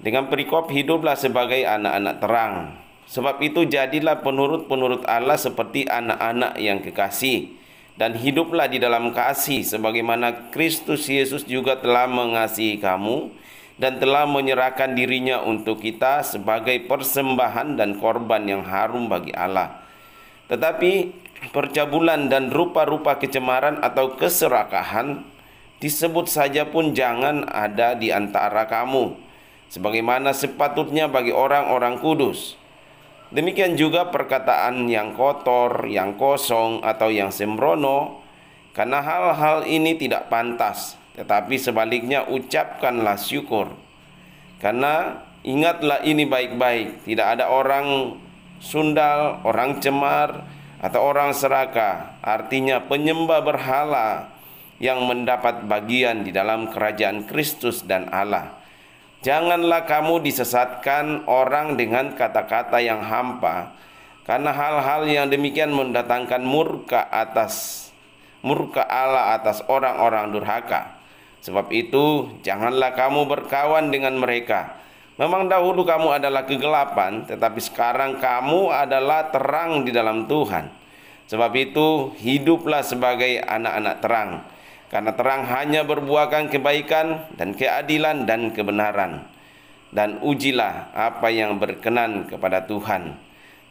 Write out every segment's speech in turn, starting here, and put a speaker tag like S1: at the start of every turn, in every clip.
S1: Dengan perikop hiduplah sebagai anak-anak terang. Sebab itu jadilah penurut-penurut Allah seperti anak-anak yang kekasih, dan hiduplah di dalam kasih sebagaimana Kristus Yesus juga telah mengasihi kamu dan telah menyerahkan dirinya untuk kita sebagai persembahan dan korban yang harum bagi Allah. Tetapi percabulan dan rupa-rupa kecemaran atau keserakahan disebut saja pun jangan ada di antara kamu, sebagaimana sepatutnya bagi orang-orang kudus. Demikian juga perkataan yang kotor, yang kosong, atau yang sembrono, karena hal-hal ini tidak pantas. Tetapi sebaliknya ucapkanlah syukur. Karena ingatlah ini baik-baik, tidak ada orang sundal, orang cemar, atau orang serakah, artinya penyembah berhala, yang mendapat bagian di dalam kerajaan Kristus dan Allah. Janganlah kamu disesatkan orang dengan kata-kata yang hampa, karena hal-hal yang demikian mendatangkan murka Allah atas orang-orang durhaka. Sebab itu janganlah kamu berkawan dengan mereka. Memang dahulu kamu adalah kegelapan, tetapi sekarang kamu adalah terang di dalam Tuhan. Sebab itu hiduplah sebagai anak-anak terang, karena terang hanya berbuahkan kebaikan dan keadilan dan kebenaran. Dan ujilah apa yang berkenan kepada Tuhan.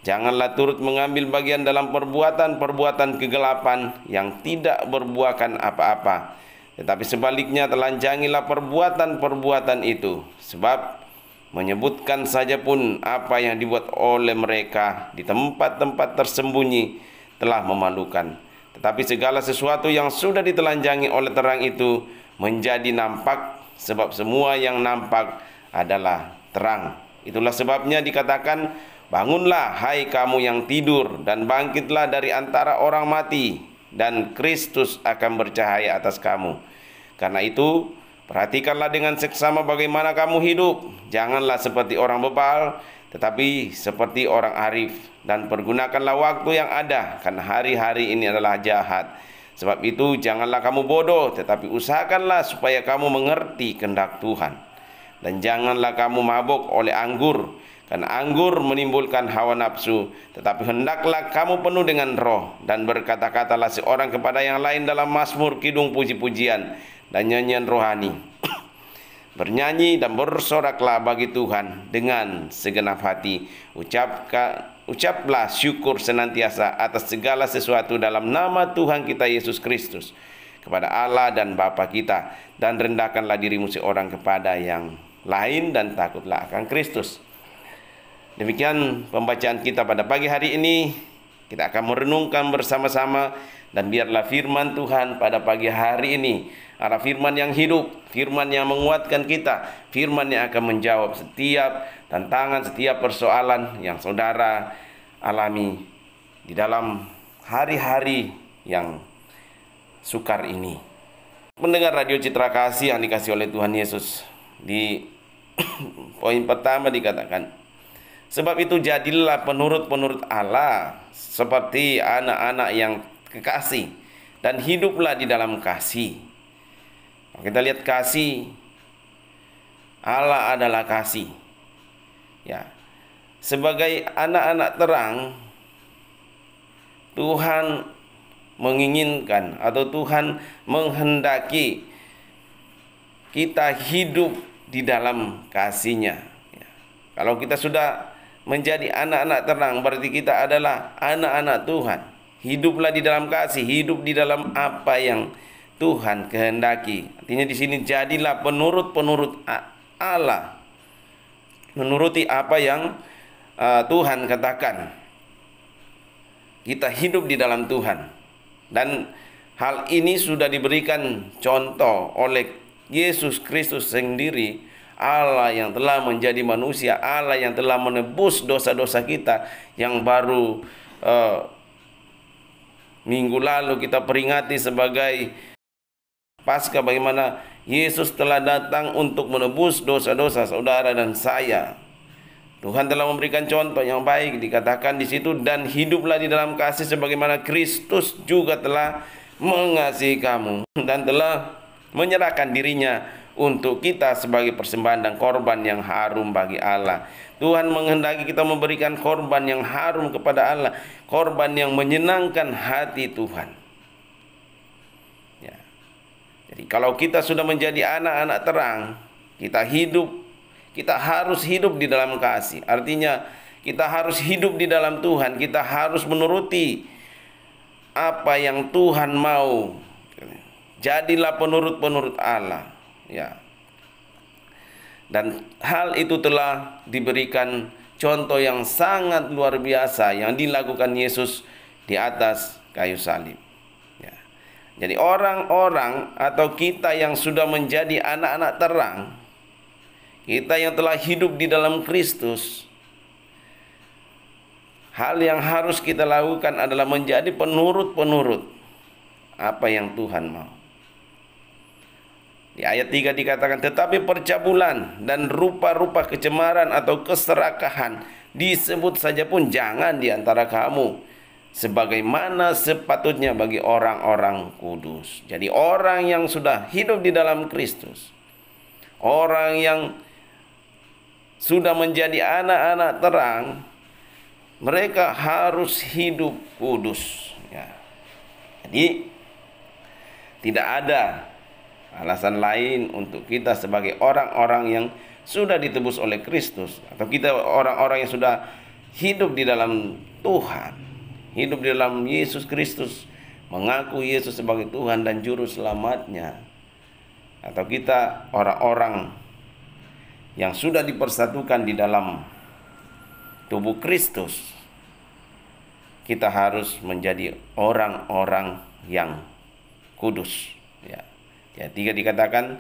S1: Janganlah turut mengambil bagian dalam perbuatan-perbuatan kegelapan yang tidak berbuahkan apa-apa, tetapi sebaliknya telanjangilah perbuatan-perbuatan itu. Sebab menyebutkan saja pun apa yang dibuat oleh mereka di tempat-tempat tersembunyi telah memalukan. Tetapi segala sesuatu yang sudah ditelanjangi oleh terang itu menjadi nampak, sebab semua yang nampak adalah terang. Itulah sebabnya dikatakan, bangunlah hai kamu yang tidur, dan bangkitlah dari antara orang mati, dan Kristus akan bercahaya atas kamu. Karena itu perhatikanlah dengan seksama bagaimana kamu hidup. Janganlah seperti orang bebal, tetapi seperti orang arif. Dan pergunakanlah waktu yang ada, karena hari-hari ini adalah jahat. Sebab itu janganlah kamu bodoh, tetapi usahakanlah supaya kamu mengerti kehendak Tuhan. Dan janganlah kamu mabuk oleh anggur, karena anggur menimbulkan hawa nafsu. Tetapi hendaklah kamu penuh dengan roh, dan berkata-katalah seorang kepada yang lain dalam mazmur, kidung, puji-pujian, dan nyanyian rohani. Bernyanyi dan bersoraklah bagi Tuhan dengan segenap hati. Ucaplah syukur senantiasa atas segala sesuatu dalam nama Tuhan kita Yesus Kristus kepada Allah dan Bapa kita. Dan rendahkanlah dirimu seorang kepada yang lain, dan takutlah akan Kristus. Demikian pembacaan kita pada pagi hari ini. Kita akan merenungkan bersama-sama, dan biarlah firman Tuhan pada pagi hari ini adalah firman yang hidup, firman yang menguatkan kita, firman yang akan menjawab setiap tantangan, setiap persoalan yang saudara alami di dalam hari-hari yang sukar ini. Mendengar Radio Citra Kasih yang dikasih oleh Tuhan Yesus, di poin pertama dikatakan, sebab itu jadilah penurut-penurut Allah seperti anak-anak yang kekasih, dan hiduplah di dalam kasih. Kita lihat kasih, Allah adalah kasih. Ya, sebagai anak-anak terang, Tuhan menginginkan atau Tuhan menghendaki kita hidup di dalam kasih-Nya. Ya. Kalau kita sudah menjadi anak-anak terang, berarti kita adalah anak-anak Tuhan. Hiduplah di dalam kasih, hidup di dalam apa yang Tuhan kehendaki. Artinya di sini jadilah penurut-penurut Allah, menuruti apa yang Tuhan katakan. Kita hidup di dalam Tuhan, dan hal ini sudah diberikan contoh oleh Yesus Kristus sendiri, Allah yang telah menjadi manusia, Allah yang telah menebus dosa-dosa kita, yang baru minggu lalu kita peringati sebagai Paskah, bagaimana Yesus telah datang untuk menebus dosa-dosa saudara dan saya. Tuhan telah memberikan contoh yang baik, dikatakan di situ, dan hiduplah di dalam kasih sebagaimana Kristus juga telah mengasihi kamu dan telah menyerahkan dirinya untuk kita sebagai persembahan dan korban yang harum bagi Allah. Tuhan menghendaki kita memberikan korban yang harum kepada Allah, korban yang menyenangkan hati Tuhan. Ya. Jadi kalau kita sudah menjadi anak-anak terang, kita harus hidup di dalam kasih. Artinya kita harus hidup di dalam Tuhan, kita harus menuruti apa yang Tuhan mau. Jadilah penurut-penurut Allah. Ya. Dan hal itu telah diberikan contoh yang sangat luar biasa yang dilakukan Yesus di atas kayu salib. Ya. Jadi orang-orang atau kita yang sudah menjadi anak-anak terang, kita yang telah hidup di dalam Kristus, hal yang harus kita lakukan adalah menjadi penurut-penurut apa yang Tuhan mau. Di ayat 3 dikatakan, tetapi percabulan dan rupa-rupa kecemaran atau keserakahan disebut saja pun jangan di antara kamu, sebagaimana sepatutnya bagi orang-orang kudus. Jadi orang yang sudah hidup di dalam Kristus, orang yang sudah menjadi anak-anak terang, mereka harus hidup kudus. Ya. Jadi tidak ada alasan lain untuk kita sebagai orang-orang yang sudah ditebus oleh Kristus, atau kita orang-orang yang sudah hidup di dalam Tuhan, hidup di dalam Yesus Kristus, mengaku Yesus sebagai Tuhan dan Juru Selamatnya, atau kita orang-orang yang sudah dipersatukan di dalam tubuh Kristus, kita harus menjadi orang-orang yang kudus. Ya. Ya, 3 dikatakan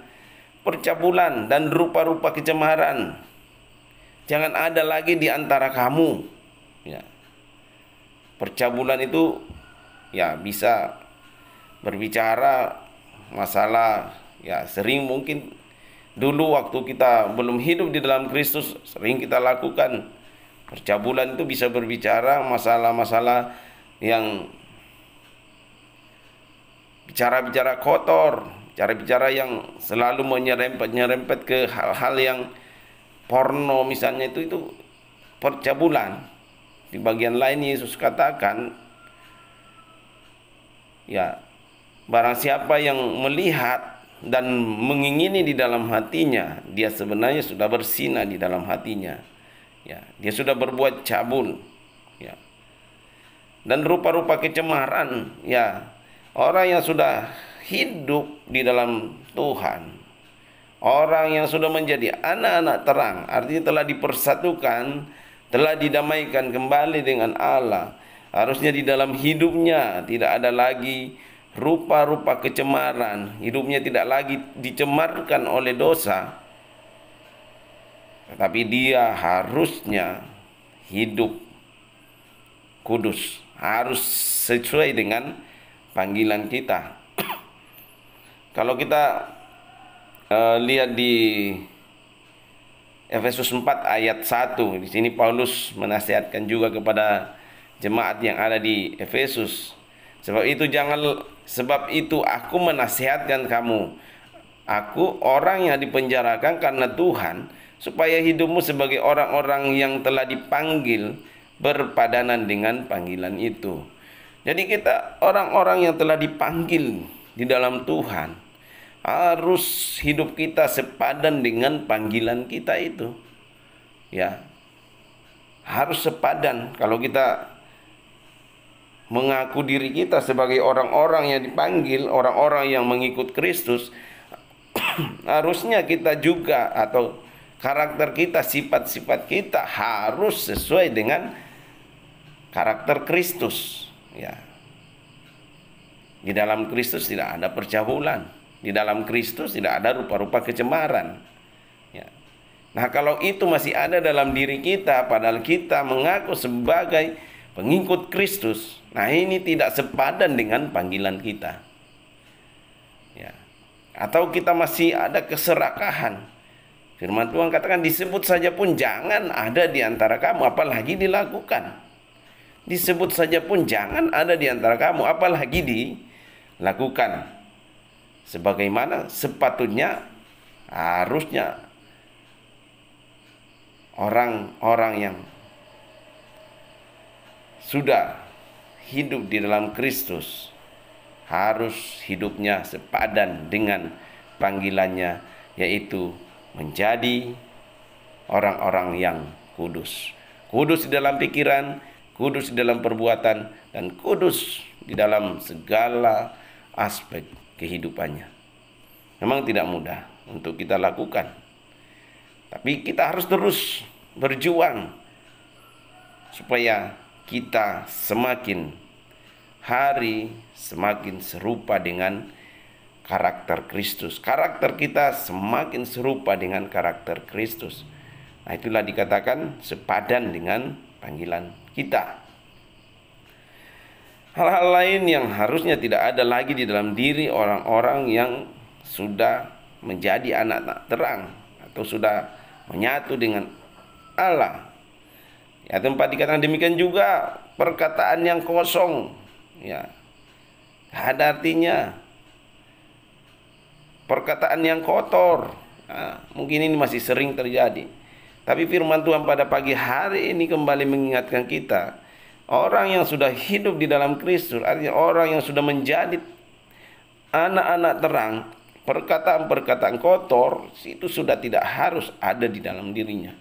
S1: percabulan dan rupa-rupa kecemaran jangan ada lagi di antara kamu. Ya. Percabulan itu ya bisa berbicara masalah, ya sering mungkin dulu waktu kita belum hidup di dalam Kristus sering kita lakukan. Percabulan itu bisa berbicara masalah-masalah yang bicara-bicara kotor, cara-bicara yang selalu menyerempet ke hal-hal yang porno misalnya, itu percabulan. Di bagian lain Yesus katakan, ya barang siapa yang melihat dan mengingini di dalam hatinya, dia sebenarnya sudah bersinah di dalam hatinya. Ya, dia sudah berbuat cabul. Ya. Dan rupa-rupa kecemaran, ya orang yang sudah hidup di dalam Tuhan, orang yang sudah menjadi anak-anak terang, artinya telah dipersatukan, telah didamaikan kembali dengan Allah. Harusnya di dalam hidupnya tidak ada lagi rupa-rupa kecemaran, hidupnya tidak lagi dicemarkan oleh dosa, tetapi dia harusnya hidup kudus, harus sesuai dengan panggilan kita. Kalau kita lihat di Efesus 4 ayat 1, di sini Paulus menasihatkan juga kepada jemaat yang ada di Efesus. Sebab itu aku menasihatkan kamu, aku orang yang dipenjarakan karena Tuhan, supaya hidupmu sebagai orang-orang yang telah dipanggil berpadanan dengan panggilan itu. Jadi kita orang-orang yang telah dipanggil di dalam Tuhan, harus hidup kita sepadan dengan panggilan kita itu. Ya. Harus sepadan. Kalau kita mengaku diri kita sebagai orang-orang yang dipanggil, orang-orang yang mengikut Kristus, harusnya kita juga atau karakter kita, sifat-sifat kita harus sesuai dengan karakter Kristus. Ya. Di dalam Kristus tidak ada percabulan. Di dalam Kristus tidak ada rupa-rupa kecemaran. Ya. Nah, kalau itu masih ada dalam diri kita, padahal kita mengaku sebagai pengikut Kristus, nah ini tidak sepadan dengan panggilan kita. Ya. Atau kita masih ada keserakahan. Firman Tuhan katakan, disebut saja pun jangan ada di antara kamu, apalagi dilakukan. Disebut saja pun jangan ada di antara kamu, apalagi dilakukan. Sebagaimana sepatutnya Harusnya orang-orang yang sudah hidup di dalam Kristus harus hidupnya sepadan dengan panggilannya, yaitu menjadi orang-orang yang kudus. Kudus di dalam pikiran, kudus di dalam perbuatan, dan kudus di dalam segala aspek kehidupannya. Memang tidak mudah untuk kita lakukan, tapi kita harus terus berjuang supaya kita semakin hari semakin serupa dengan karakter Kristus. Karakter kita semakin serupa dengan karakter Kristus. Nah, itulah dikatakan sepadan dengan panggilan kita. Hal-hal lain yang harusnya tidak ada lagi di dalam diri orang-orang yang sudah menjadi anak-anak terang atau sudah menyatu dengan Allah. Ya, tempat dikatakan demikian juga perkataan yang kosong, ya, ada artinya. Perkataan yang kotor, nah, mungkin ini masih sering terjadi. Tapi firman Tuhan pada pagi hari ini kembali mengingatkan kita, orang yang sudah hidup di dalam Kristus, artinya orang yang sudah menjadi anak-anak terang, perkataan-perkataan kotor itu sudah tidak harus ada di dalam dirinya.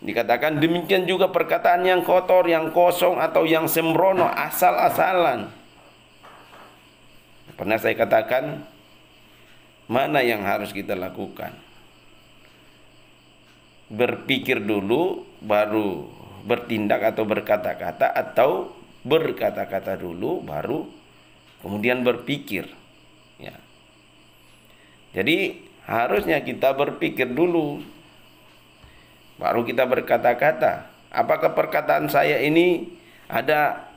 S1: Dikatakan demikian juga perkataan yang kotor, yang kosong, atau yang sembrono, asal-asalan. Pernah saya katakan, mana yang harus kita lakukan? Berpikir dulu, baru bertindak atau berkata-kata, atau berkata-kata dulu, baru kemudian berpikir. Ya. Jadi harusnya kita berpikir dulu, baru kita berkata-kata. Apakah perkataan saya ini ada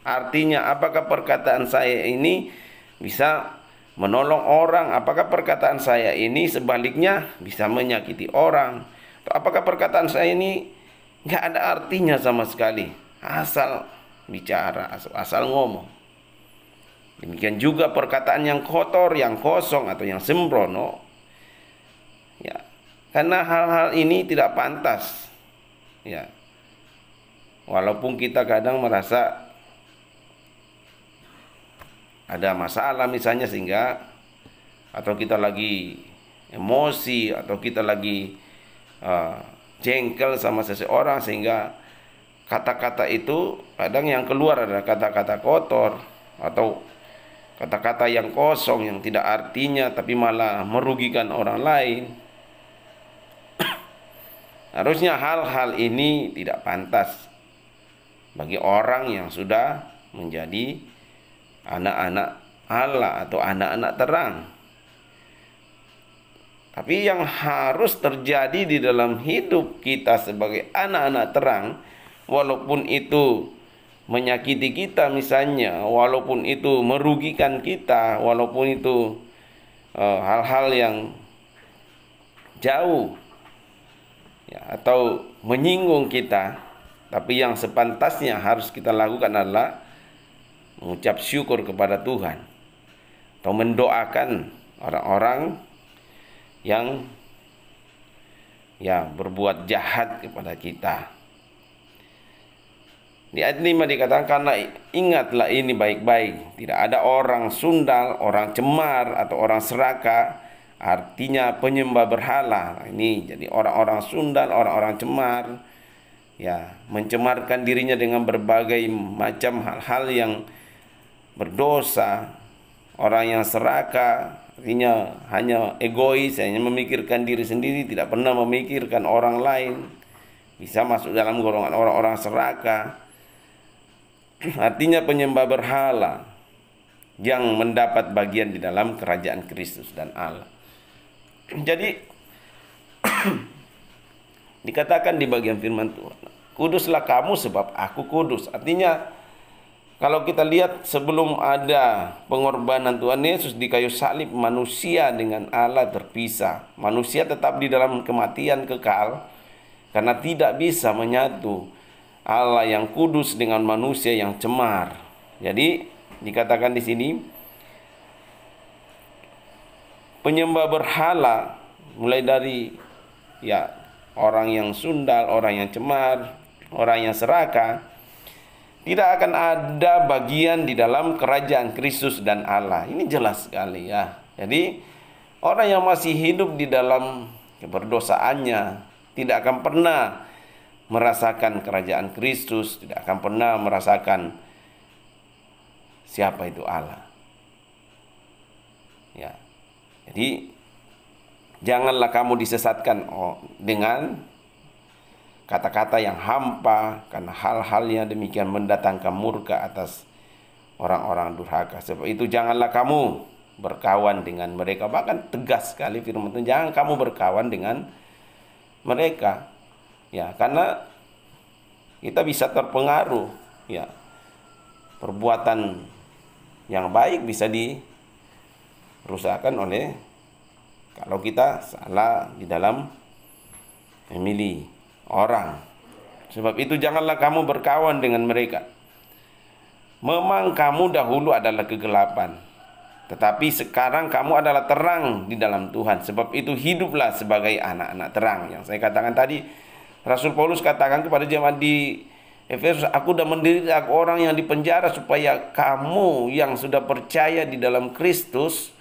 S1: artinya? Apakah perkataan saya ini bisa menolong orang? Apakah perkataan saya ini sebaliknya bisa menyakiti orang? Atau apakah perkataan saya ini nggak ada artinya sama sekali, asal bicara, asal ngomong? Demikian juga perkataan yang kotor, yang kosong, atau yang sembrono, ya, karena hal-hal ini tidak pantas, ya. Walaupun kita kadang merasa ada masalah misalnya, sehingga atau kita lagi emosi, atau kita lagi jengkel sama seseorang, sehingga kata-kata itu kadang yang keluar adalah kata-kata kotor atau kata-kata yang kosong, yang tidak artinya tapi malah merugikan orang lain. Harusnya hal-hal ini tidak pantas bagi orang yang sudah menjadi anak-anak Allah atau anak-anak terang. Tapi yang harus terjadi di dalam hidup kita sebagai anak-anak terang, walaupun itu menyakiti kita misalnya, walaupun itu merugikan kita, walaupun itu hal-hal yang jauh, ya, atau menyinggung kita, tapi yang sepantasnya harus kita lakukan adalah mengucap syukur kepada Tuhan, atau mendoakan orang-orang yang berbuat jahat kepada kita. Di ayat 5 dikatakan, karena ingatlah ini baik-baik, tidak ada orang sundal, orang cemar, atau orang serakah, artinya penyembah berhala. Ini jadi orang-orang sundal, orang-orang cemar, ya, mencemarkan dirinya dengan berbagai macam hal-hal yang berdosa. Orang yang serakah artinya hanya egois, hanya memikirkan diri sendiri, tidak pernah memikirkan orang lain, bisa masuk dalam golongan orang-orang serakah. Artinya penyembah berhala yang mendapat bagian di dalam kerajaan Kristus dan Allah. Jadi dikatakan di bagian firman Tuhan, kuduslah kamu sebab aku kudus. Artinya kalau kita lihat sebelum ada pengorbanan Tuhan Yesus di kayu salib, manusia dengan Allah terpisah. Manusia tetap di dalam kematian kekal karena tidak bisa menyatu Allah yang kudus dengan manusia yang cemar. Jadi dikatakan di sini, penyembah berhala, mulai dari ya orang yang sundal, orang yang cemar, orang yang serakah, tidak akan ada bagian di dalam kerajaan Kristus dan Allah. Ini jelas sekali ya. Jadi orang yang masih hidup di dalam keberdosaannya tidak akan pernah merasakan kerajaan Kristus, tidak akan pernah merasakan siapa itu Allah. Ya. Jadi janganlah kamu disesatkan dengan kata-kata yang hampa, karena hal-hal yang demikian mendatangkan murka atas orang-orang durhaka. Sebab itu janganlah kamu berkawan dengan mereka. Bahkan tegas sekali firman Tuhan, jangan kamu berkawan dengan mereka. Ya, karena kita bisa terpengaruh. Ya, perbuatan yang baik bisa dirusakkan oleh kalau kita salah di dalam memilih orang. Sebab itu janganlah kamu berkawan dengan mereka. Memang kamu dahulu adalah kegelapan, tetapi sekarang kamu adalah terang di dalam Tuhan. Sebab itu hiduplah sebagai anak-anak terang. Yang saya katakan tadi, Rasul Paulus katakan kepada jemaat di Efesus, aku sudah mendirikan aku orang yang dipenjara supaya kamu yang sudah percaya di dalam Kristus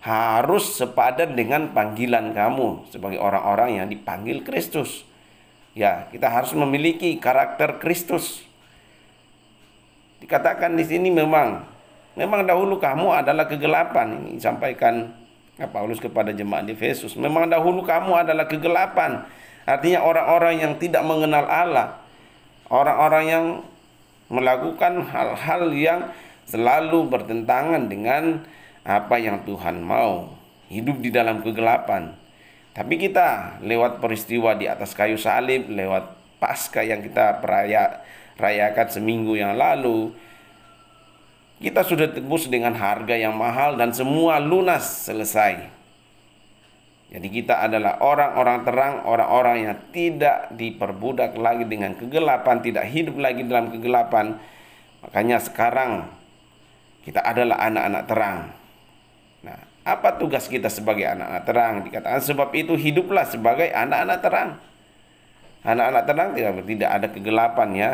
S1: harus sepadan dengan panggilan kamu sebagai orang-orang yang dipanggil Kristus. Ya, kita harus memiliki karakter Kristus. Dikatakan di sini memang dahulu kamu adalah kegelapan. Ini disampaikan Paulus kepada jemaat di Efesus. Memang dahulu kamu adalah kegelapan. Artinya orang-orang yang tidak mengenal Allah, orang-orang yang melakukan hal-hal yang selalu bertentangan dengan apa yang Tuhan mau, hidup di dalam kegelapan. Tapi kita lewat peristiwa di atas kayu salib, lewat Paskah yang kita rayakan seminggu yang lalu, kita sudah tebus dengan harga yang mahal dan semua lunas selesai. Jadi kita adalah orang-orang terang, orang-orang yang tidak diperbudak lagi dengan kegelapan, tidak hidup lagi dalam kegelapan. Makanya sekarang kita adalah anak-anak terang. Nah, apa tugas kita sebagai anak-anak terang? Dikatakan sebab itu hiduplah sebagai anak-anak terang. Anak-anak terang tidak ada kegelapan ya.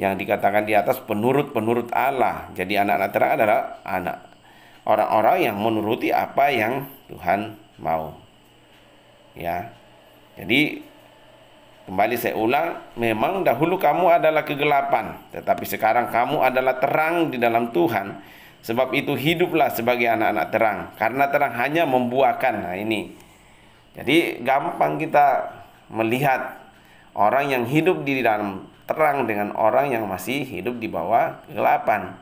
S1: Yang dikatakan di atas penurut-penurut Allah. Jadi anak-anak terang adalah orang-orang yang menuruti apa yang Tuhan mau. Ya. Jadi kembali saya ulang, memang dahulu kamu adalah kegelapan, tetapi sekarang kamu adalah terang di dalam Tuhan. Sebab itu hiduplah sebagai anak-anak terang, karena terang hanya membuahkan. Nah ini, jadi gampang kita melihat orang yang hidup di dalam terang dengan orang yang masih hidup di bawah kegelapan.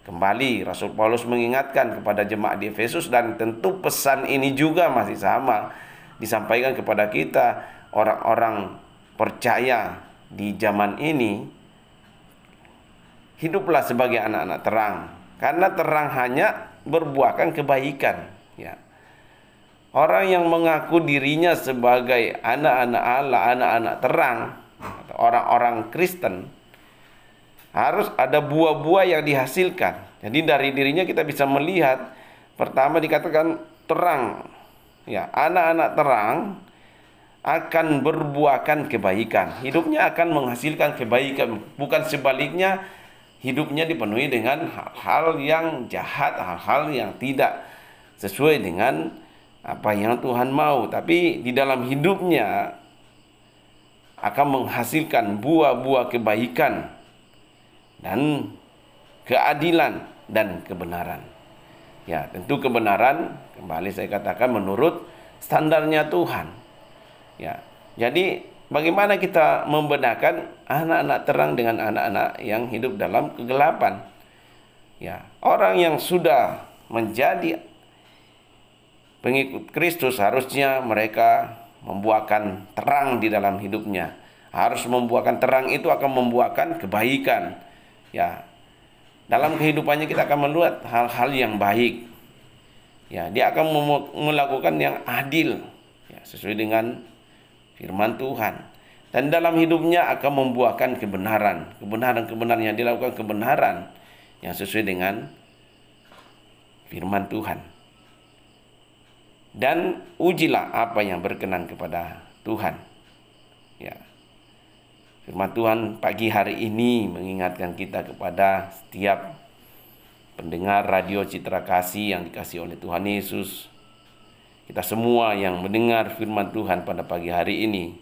S1: Kembali Rasul Paulus mengingatkan kepada jemaat di Efesus, dan tentu pesan ini juga masih sama disampaikan kepada kita, orang-orang percaya di zaman ini. Hiduplah sebagai anak-anak terang, karena terang hanya berbuahkan kebaikan. Ya. Orang yang mengaku dirinya sebagai anak-anak Allah, anak-anak terang, atau orang-orang Kristen, harus ada buah-buah yang dihasilkan. Jadi dari dirinya kita bisa melihat, pertama dikatakan terang. Ya, anak-anak terang akan berbuahkan kebaikan. Hidupnya akan menghasilkan kebaikan, bukan sebaliknya. Hidupnya dipenuhi dengan hal-hal yang jahat, hal-hal yang tidak sesuai dengan apa yang Tuhan mau. Tapi di dalam hidupnya akan menghasilkan buah-buah kebaikan dan keadilan dan kebenaran. Ya, tentu kebenaran, kembali saya katakan, menurut standarnya Tuhan. Ya, jadi bagaimana kita membedakan anak-anak terang dengan anak-anak yang hidup dalam kegelapan? Ya, orang yang sudah menjadi pengikut Kristus harusnya mereka membuahkan terang di dalam hidupnya. Harus membuahkan terang, itu akan membuahkan kebaikan. Ya, dalam kehidupannya kita akan melihat hal-hal yang baik. Ya, dia akan melakukan yang adil, ya, sesuai dengan firman Tuhan. Dan dalam hidupnya akan membuahkan kebenaran. Kebenaran yang dilakukan, kebenaran yang sesuai dengan firman Tuhan. dan ujilah apa yang berkenan kepada Tuhan. Ya. Firman Tuhan pagi hari ini mengingatkan kita kepada setiap pendengar radio Citra Kasih yang dikasihi oleh Tuhan Yesus. Kita semua yang mendengar firman Tuhan pada pagi hari ini,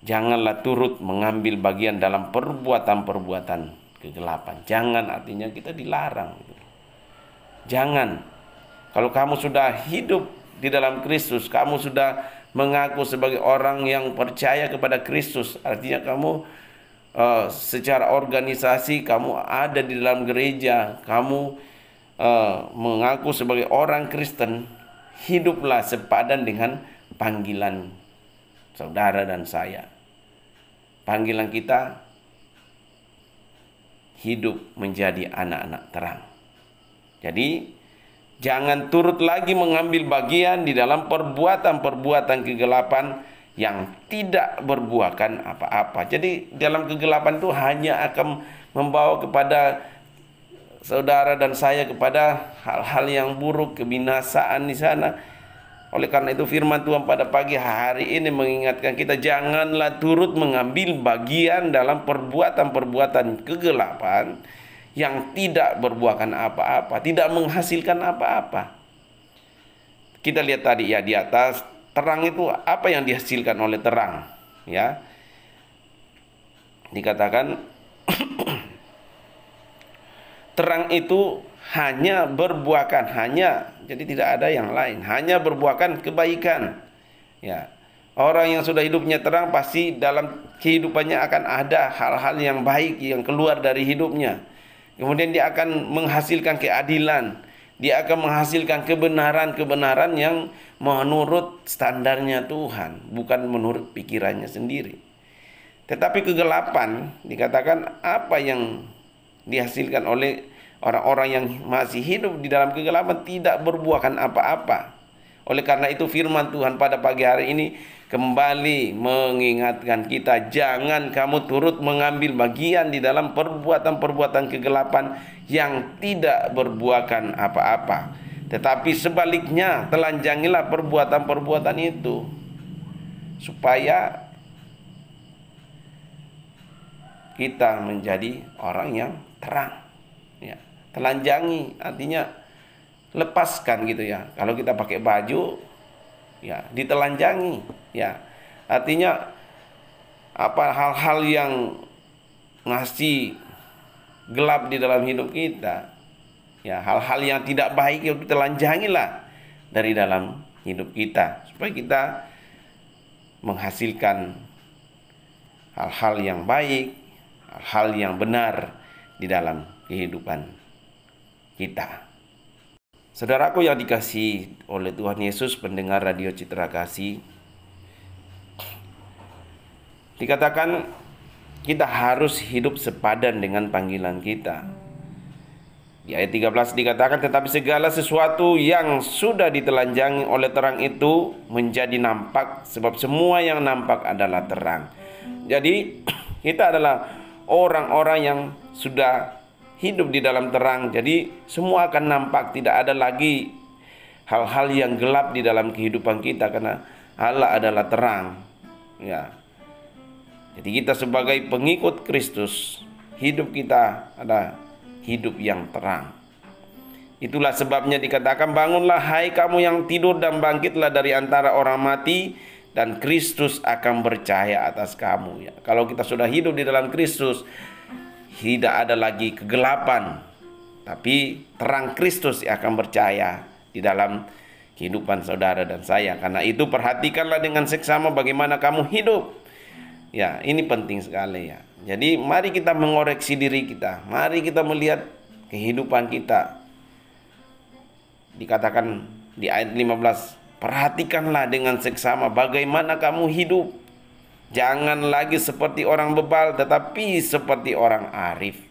S1: janganlah turut mengambil bagian dalam perbuatan-perbuatan kegelapan. Jangan artinya kita dilarang. Jangan. Kalau kamu sudah hidup di dalam Kristus, kamu sudah mengaku sebagai orang yang percaya kepada Kristus, artinya kamu secara organisasi kamu ada di dalam gereja, kamu mengaku sebagai orang Kristen, hiduplah sepadan dengan panggilan saudara dan saya. Panggilan kita hidup menjadi anak-anak terang. Jadi jangan turut lagi mengambil bagian di dalam perbuatan-perbuatan kegelapan yang tidak berbuahkan apa-apa. Jadi dalam kegelapan itu hanya akan membawa kepada saudara dan saya kepada hal-hal yang buruk, kebinasaan di sana. Oleh karena itu firman Tuhan pada pagi hari ini mengingatkan kita, janganlah turut mengambil bagian dalam perbuatan-perbuatan kegelapan yang tidak berbuahkan apa-apa, tidak menghasilkan apa-apa. Kita lihat tadi ya di atas, terang itu apa yang dihasilkan oleh terang, ya. Dikatakan terang itu hanya berbuahkan, jadi tidak ada yang lain, hanya berbuahkan kebaikan. Ya. Orang yang sudah hidupnya terang pasti dalam kehidupannya akan ada hal-hal yang baik yang keluar dari hidupnya. Kemudian dia akan menghasilkan keadilan, dia akan menghasilkan kebenaran-kebenaran yang menurut standarnya Tuhan, bukan menurut pikirannya sendiri. Tetapi kegelapan dikatakan apa yang dihasilkan oleh orang-orang yang masih hidup di dalam kegelapan tidak berbuahkan apa-apa. Oleh karena itu firman Tuhan pada pagi hari ini kembali mengingatkan kita, jangan kamu turut mengambil bagian di dalam perbuatan-perbuatan kegelapan yang tidak berbuahkan apa-apa. Tetapi sebaliknya, telanjangilah perbuatan-perbuatan itu supaya kita menjadi orang yang terang. Ya, telanjangi artinya lepaskan gitu ya. Kalau kita pakai baju, ya ditelanjangi, ya artinya apa hal-hal yang ngasih gelap di dalam hidup kita, ya hal-hal yang tidak baik itu telanjangilah dari dalam hidup kita supaya kita menghasilkan hal-hal yang baik, hal-hal yang benar di dalam kehidupan kita. Saudaraku yang dikasihi oleh Tuhan Yesus, pendengar radio Citra Kasih, dikatakan kita harus hidup sepadan dengan panggilan kita. Di ayat 13 dikatakan, tetapi segala sesuatu yang sudah ditelanjangi oleh terang itu menjadi nampak, sebab semua yang nampak adalah terang. Jadi kita adalah orang-orang yang sudah hidup di dalam terang. Jadi semua akan nampak, tidak ada lagi hal-hal yang gelap di dalam kehidupan kita karena Allah adalah terang. Ya. Jadi kita sebagai pengikut Kristus, hidup kita adalah hidup yang terang. Itulah sebabnya dikatakan, bangunlah hai kamu yang tidur dan bangkitlah dari antara orang mati, dan Kristus akan bercahaya atas kamu. Ya. Kalau kita sudah hidup di dalam Kristus, tidak ada lagi kegelapan, tapi terang Kristus yang akan bercahaya di dalam kehidupan saudara dan saya. Karena itu perhatikanlah dengan seksama bagaimana kamu hidup. Ya, ini penting sekali ya. Jadi mari kita mengoreksi diri kita. Mari kita melihat kehidupan kita. Dikatakan di ayat 15, perhatikanlah dengan seksama bagaimana kamu hidup. Jangan lagi seperti orang bebal, tetapi seperti orang arif.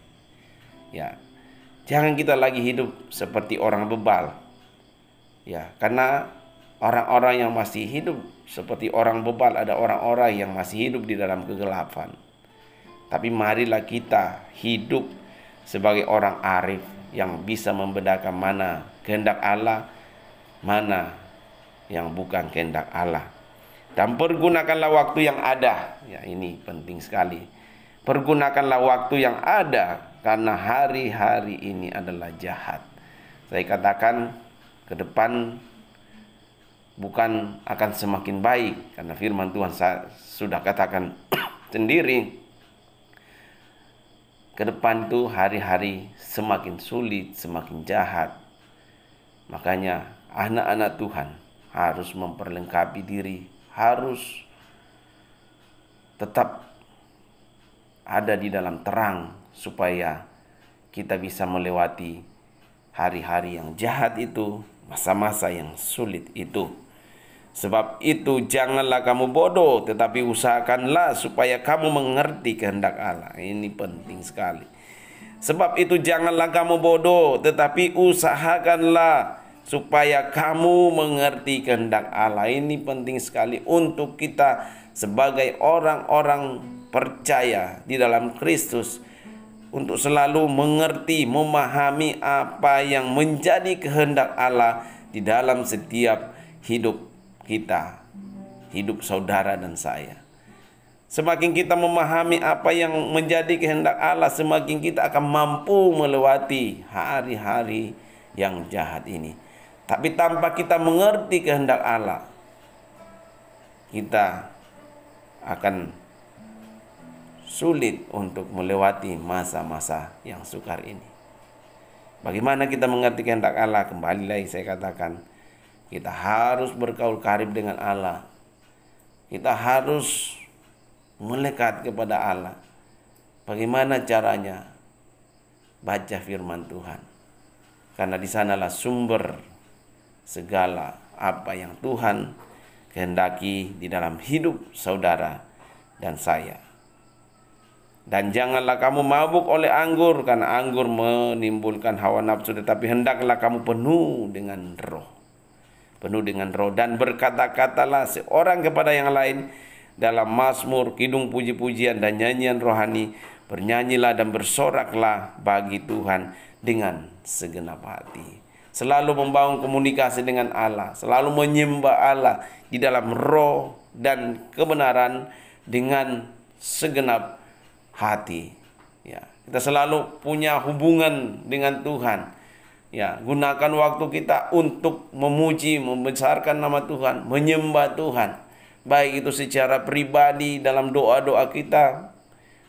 S1: Ya, jangan kita lagi hidup seperti orang bebal. Ya, karena orang-orang yang masih hidup seperti orang bebal, ada orang-orang yang masih hidup di dalam kegelapan. Tapi marilah kita hidup sebagai orang arif yang bisa membedakan mana kehendak Allah, mana yang bukan kehendak Allah. Dan pergunakanlah waktu yang ada. Ya, ini penting sekali. Pergunakanlah waktu yang ada, karena hari-hari ini adalah jahat. Saya katakan ke depan bukan akan semakin baik, karena firman Tuhan sudah katakan sendiri, ke depan itu hari-hari semakin sulit, semakin jahat. Makanya anak-anak Tuhan harus memperlengkapi diri, harus tetap ada di dalam terang, supaya kita bisa melewati hari-hari yang jahat itu, masa-masa yang sulit itu. Sebab itu janganlah kamu bodoh, tetapi usahakanlah supaya kamu mengerti kehendak Allah. Ini penting sekali. Sebab itu janganlah kamu bodoh, tetapi usahakanlah supaya kamu mengerti kehendak Allah. Ini penting sekali untuk kita sebagai orang-orang percaya di dalam Kristus, untuk selalu mengerti, memahami apa yang menjadi kehendak Allah di dalam setiap hidup kita, hidup saudara dan saya. Semakin kita memahami apa yang menjadi kehendak Allah, semakin kita akan mampu melewati hari-hari yang jahat ini. Tapi tanpa kita mengerti kehendak Allah, kita akan sulit untuk melewati masa-masa yang sukar ini. Bagaimana kita mengerti kehendak Allah? Kembali lagi saya katakan, kita harus bergaul karib dengan Allah. Kita harus melekat kepada Allah. Bagaimana caranya? Baca firman Tuhan. Karena di sanalah sumber segala apa yang Tuhan kehendaki di dalam hidup saudara dan saya. Dan janganlah kamu mabuk oleh anggur, karena anggur menimbulkan hawa nafsu, tetapi hendaklah kamu penuh dengan roh. Penuh dengan roh, dan berkata-katalah seorang kepada yang lain dalam mazmur, kidung puji-pujian dan nyanyian rohani. Bernyanyilah dan bersoraklah bagi Tuhan dengan segenap hati. Selalu membangun komunikasi dengan Allah, selalu menyembah Allah di dalam roh dan kebenaran dengan segenap hati. Ya, kita selalu punya hubungan dengan Tuhan. Ya, gunakan waktu kita untuk memuji, membesarkan nama Tuhan, menyembah Tuhan. Baik itu secara pribadi dalam doa-doa kita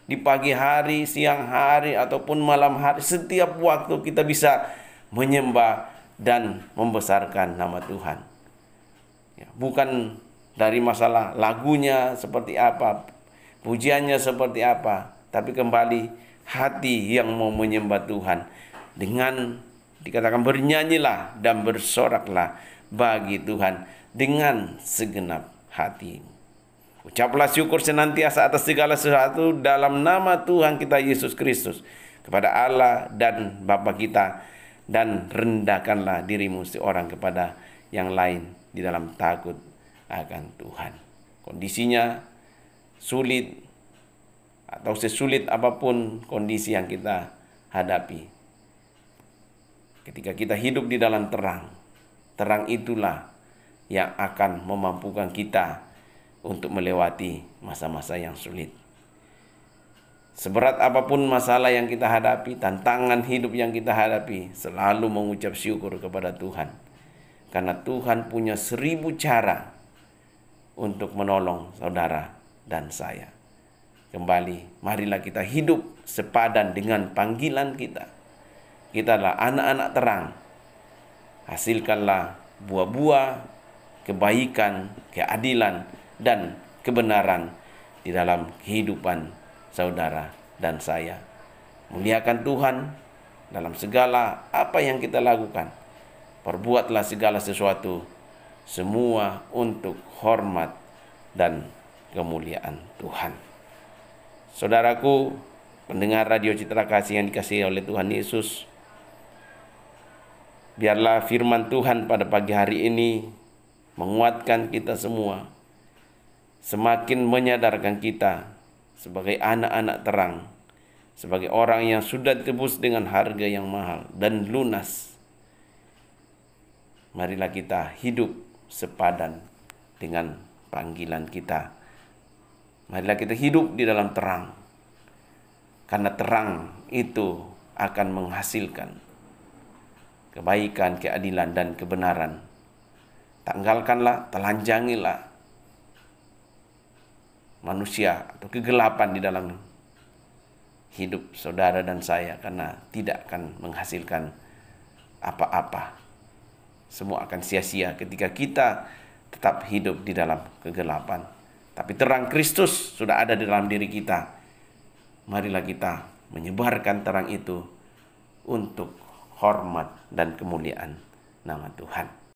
S1: di pagi hari, siang hari, ataupun malam hari. Setiap waktu kita bisa menyembah dan membesarkan nama Tuhan. Ya, bukan dari masalah lagunya seperti apa, pujiannya seperti apa, tapi kembali hati yang mau menyembah Tuhan. Dengan dikatakan bernyanyilah dan bersoraklah bagi Tuhan dengan segenap hati. Ucaplah syukur senantiasa atas segala sesuatu dalam nama Tuhan kita Yesus Kristus kepada Allah dan Bapa kita, dan rendahkanlah dirimu seorang kepada yang lain di dalam takut akan Tuhan. Kondisinya sulit atau sesulit apapun kondisi yang kita hadapi, ketika kita hidup di dalam terang, terang itulah yang akan memampukan kita untuk melewati masa-masa yang sulit. Seberat apapun masalah yang kita hadapi, tantangan hidup yang kita hadapi, selalu mengucap syukur kepada Tuhan. Karena Tuhan punya 1000 cara untuk menolong saudara dan saya. Kembali, marilah kita hidup sepadan dengan panggilan kita. Kita adalah anak-anak terang. Hasilkanlah buah-buah kebaikan, keadilan, dan kebenaran di dalam kehidupan saudara dan saya. Muliakan Tuhan dalam segala apa yang kita lakukan. Perbuatlah segala sesuatu, semua untuk hormat dan kemuliaan Tuhan. Saudaraku, pendengar Radio Citra Kasih yang dikasihi oleh Tuhan Yesus, biarlah firman Tuhan pada pagi hari ini menguatkan kita semua, semakin menyadarkan kita sebagai anak-anak terang, sebagai orang yang sudah ditebus dengan harga yang mahal dan lunas. Marilah kita hidup sepadan dengan panggilan kita. Marilah kita hidup di dalam terang, karena terang itu akan menghasilkan kebaikan, keadilan, dan kebenaran. Tanggalkanlah, telanjangilah manusia atau kegelapan di dalam hidup saudara dan saya, karena tidak akan menghasilkan apa-apa. Semua akan sia-sia ketika kita tetap hidup di dalam kegelapan. Tapi terang Kristus sudah ada di dalam diri kita. Marilah kita menyebarkan terang itu untuk hormat dan kemuliaan nama Tuhan.